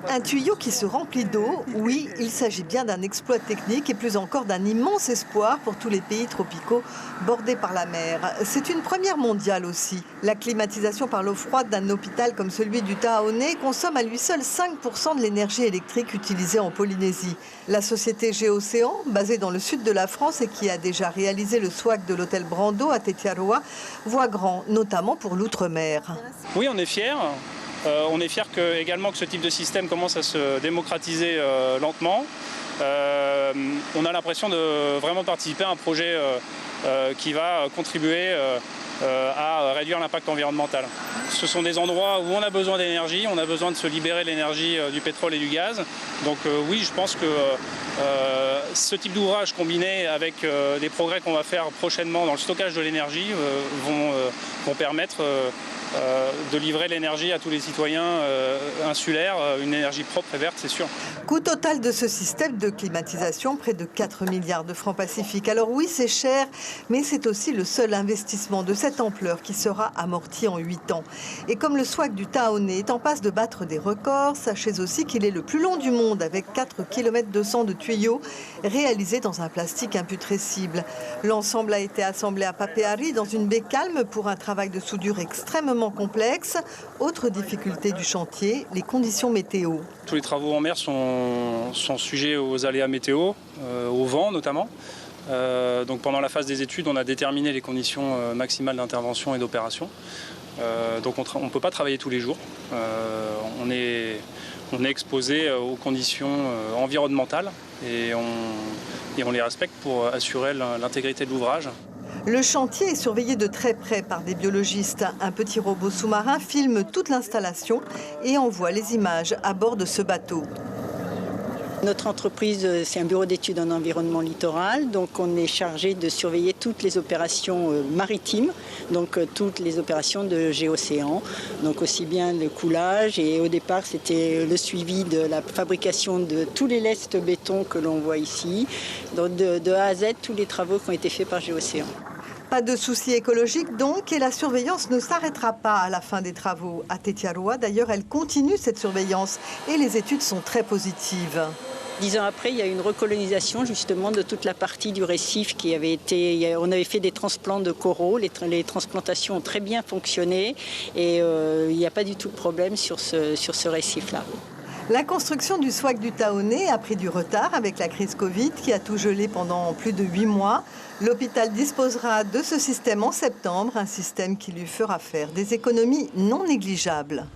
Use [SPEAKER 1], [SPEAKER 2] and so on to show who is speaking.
[SPEAKER 1] Un tuyau qui se remplit d'eau, oui, il s'agit bien d'un exploit technique et plus encore d'un immense espoir pour tous les pays tropicaux bordés par la mer. C'est une première mondiale aussi. La climatisation par l'eau froide d'un hôpital comme celui du Taonnet consomme à lui seul 5% de l'énergie électrique utilisée en Polynésie. La société Géocéan, basée dans le sud de la France et qui a déjà réalisé le SWAC de l'hôtel Brando à Tetiaroa, voit grand, notamment pour l'outre-mer.
[SPEAKER 2] Oui, on est fiers. On est fiers également que ce type de système commence à se démocratiser lentement. On a l'impression de vraiment participer à un projet qui va contribuer à réduire l'impact environnemental. Ce sont des endroits où on a besoin d'énergie, on a besoin de se libérer de l'énergie du pétrole et du gaz. Donc oui, je pense que ce type d'ouvrage combiné avec des progrès qu'on va faire prochainement dans le stockage de l'énergie vont permettre de livrer l'énergie à tous les citoyens insulaires, une énergie propre et verte, c'est sûr.
[SPEAKER 1] Coût total de ce système de climatisation, près de 4 milliards de francs pacifiques. Alors oui, c'est cher, mais c'est aussi le seul investissement de cette ampleur qui sera amorti en 8 ans. Et comme le SWAC du Taonnet est en passe de battre des records, sachez aussi qu'il est le plus long du monde avec 4 km 200 de tuyaux réalisés dans un plastique imputrescible. L'ensemble a été assemblé à Papeari dans une baie calme pour un travail de soudure extrêmement complexe. Autre difficulté du chantier, les conditions météo.
[SPEAKER 2] Tous les travaux en mer sont sujets aux aléas météo, au vent notamment. Donc pendant la phase des études, on a déterminé les conditions maximales d'intervention et d'opération. Donc on ne peut pas travailler tous les jours. On est exposé aux conditions environnementales et on les respecte pour assurer l'intégrité de l'ouvrage.
[SPEAKER 1] Le chantier est surveillé de très près par des biologistes. Un petit robot sous-marin filme toute l'installation et envoie les images à bord de ce bateau.
[SPEAKER 3] Notre entreprise, c'est un bureau d'études en environnement littoral, donc on est chargé de surveiller toutes les opérations maritimes, donc toutes les opérations de Géocéan, donc aussi bien le coulage et au départ c'était le suivi de la fabrication de tous les lestes béton que l'on voit ici, donc de A à Z tous les travaux qui ont été faits par Géocéan.
[SPEAKER 1] Pas de soucis écologiques donc, et la surveillance ne s'arrêtera pas à la fin des travaux. À Tetiaroa, d'ailleurs, elle continue cette surveillance et les études sont très positives.
[SPEAKER 3] 10 ans après, il y a une recolonisation justement de toute la partie du récif qui avait été... On avait fait des transplants de coraux, les transplantations ont très bien fonctionné et il n'y a pas du tout de problème sur ce récif-là.
[SPEAKER 1] La construction du SWAC du Taonnet a pris du retard avec la crise Covid qui a tout gelé pendant plus de 8 mois. L'hôpital disposera de ce système en septembre, un système qui lui fera faire des économies non négligeables.